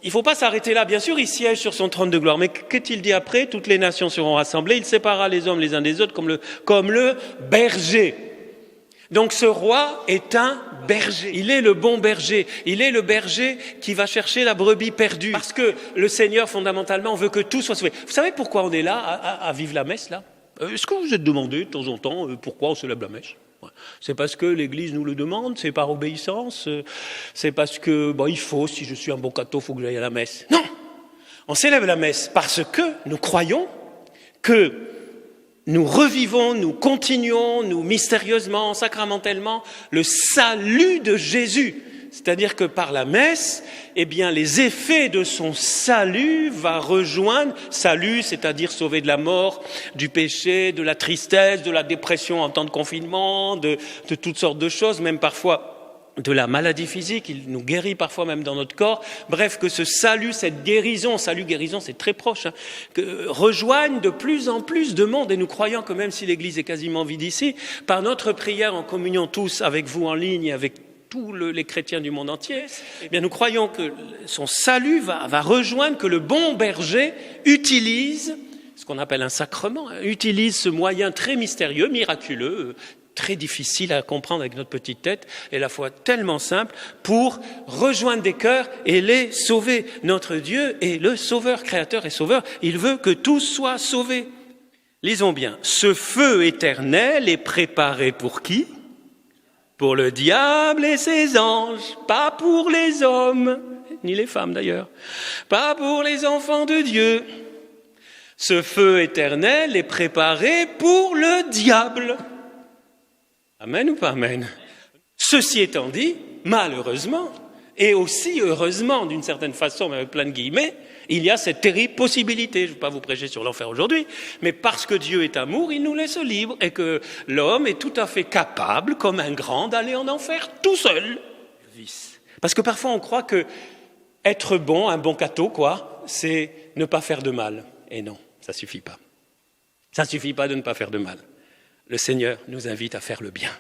il ne faut pas s'arrêter là. Bien sûr, il siège sur son trône de gloire. Mais qu'est-il dit après? Toutes les nations seront rassemblées. Il séparera les hommes les uns des autres comme le berger. Donc ce roi est un berger. Il est le bon berger. Il est le berger qui va chercher la brebis perdue. Parce que le Seigneur, fondamentalement, veut que tout soit sauvé. Vous savez pourquoi on est là, à vivre la messe, là? Est-ce que vous êtes demandé de temps en temps pourquoi on célèbre la messe? C'est parce que l'Église nous le demande, c'est par obéissance, c'est parce que, il faut, si je suis un bon cateau, il faut que j'aille à la messe. Non! On célèbre la messe parce que nous croyons que nous revivons, nous continuons, nous mystérieusement, sacramentellement, le salut de Jésus. C'est-à-dire que par la messe, les effets de son salut va rejoindre, salut, c'est-à-dire sauver de la mort, du péché, de la tristesse, de la dépression en temps de confinement, de toutes sortes de choses, même parfois de la maladie physique, il nous guérit parfois même dans notre corps. Bref, que ce salut, cette guérison, salut-guérison, c'est très proche, que rejoignent de plus en plus de monde. Et nous croyons que même si l'Église est quasiment vide ici, par notre prière en communion tous avec vous en ligne, avec tous les chrétiens du monde entier, nous croyons que son salut va rejoindre, que le bon berger utilise ce qu'on appelle un sacrement, utilise ce moyen très mystérieux, miraculeux, très difficile à comprendre avec notre petite tête, et à la fois tellement simple, pour rejoindre des cœurs et les sauver. Notre Dieu est le sauveur, créateur et sauveur. Il veut que tous soient sauvés. Lisons bien. Ce feu éternel est préparé pour qui? Pour le diable et ses anges, pas pour les hommes, ni les femmes d'ailleurs, pas pour les enfants de Dieu. Ce feu éternel est préparé pour le diable. Amen ou pas amen? Ceci étant dit, malheureusement, et aussi heureusement d'une certaine façon, mais avec plein de guillemets, il y a cette terrible possibilité, je ne vais pas vous prêcher sur l'enfer aujourd'hui, mais parce que Dieu est amour, il nous laisse libres et que l'homme est tout à fait capable, comme un grand, d'aller en enfer tout seul. Parce que parfois on croit que être bon, un bon cateau, c'est ne pas faire de mal. Et non, ça ne suffit pas. Ça ne suffit pas de ne pas faire de mal. Le Seigneur nous invite à faire le bien,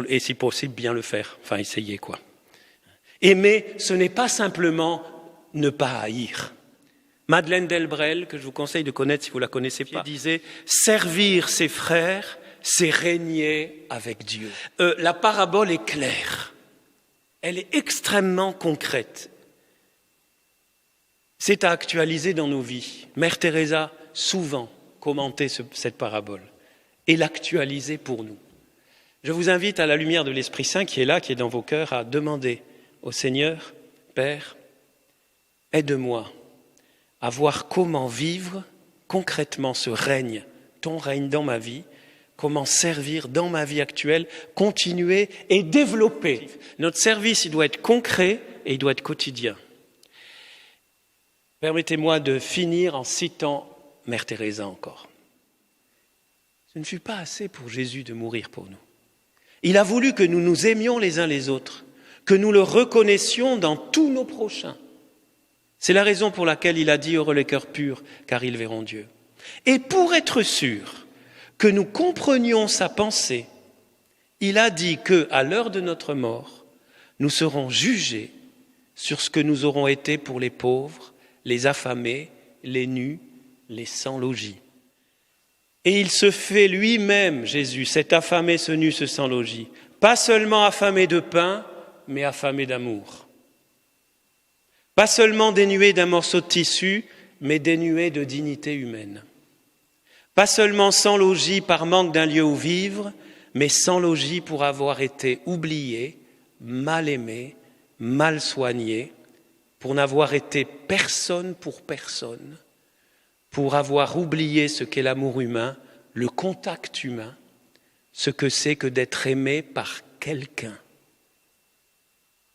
et si possible bien le faire, enfin essayer Aimer, ce n'est pas simplement ne pas haïr. Madeleine Delbrel, que je vous conseille de connaître si vous ne la connaissez pas, disait « Servir ses frères, c'est régner avec Dieu ». La parabole est claire, elle est extrêmement concrète. C'est à actualiser dans nos vies. Mère Teresa, souvent, commentait cette parabole et l'actualisait pour nous. Je vous invite à la lumière de l'Esprit Saint qui est là, qui est dans vos cœurs, à demander au Seigneur, Père, aide-moi à voir comment vivre concrètement ce règne, ton règne dans ma vie, comment servir dans ma vie actuelle, continuer et développer. Notre service, il doit être concret et il doit être quotidien. Permettez-moi de finir en citant Mère Teresa encore. Ce ne fut pas assez pour Jésus de mourir pour nous. Il a voulu que nous nous aimions les uns les autres, que nous le reconnaissions dans tous nos prochains. C'est la raison pour laquelle il a dit « Heureux les cœurs purs, car ils verront Dieu ». Et pour être sûr que nous comprenions sa pensée, il a dit qu'à l'heure de notre mort, nous serons jugés sur ce que nous aurons été pour les pauvres, les affamés, les nus, les sans logis. Et il se fait lui-même, Jésus, cet affamé, ce nu, ce sans logis, pas seulement affamé de pain, mais affamé d'amour. Pas seulement dénué d'un morceau de tissu, mais dénué de dignité humaine. Pas seulement sans logis par manque d'un lieu où vivre, mais sans logis pour avoir été oublié, mal aimé, mal soigné, pour n'avoir été personne pour personne, pour avoir oublié ce qu'est l'amour humain, le contact humain, ce que c'est que d'être aimé par quelqu'un.